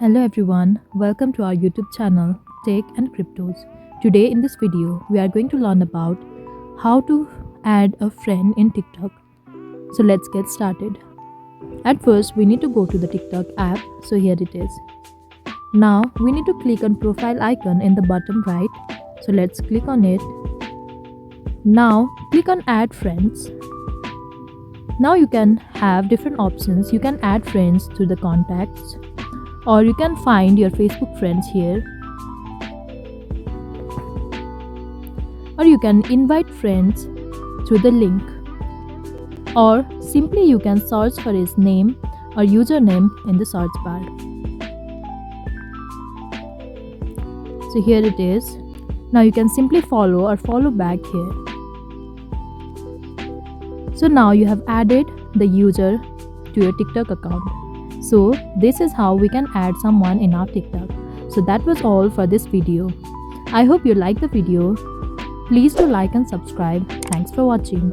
Hello everyone, welcome to our YouTube channel Tech and Cryptos. Today in this video, we are going to learn about how to add a friend in TikTok. So let's get started. At first, we need to go to the TikTok app. So here it is. Now we need to click on profile icon in the bottom right. So let's click on it. Now click on add friends. Now you can have different options. You can add friends to the contacts, or you can find your Facebook friends here, or you can invite friends through the link, or simply you can search for his name or username in the search bar. So here it is. Now you can simply follow or follow back here. So now you have added the user to your TikTok account. So this is how we can add someone in our TikTok. So that was all for this video. I hope you liked the video. Please do like and subscribe. Thanks for watching.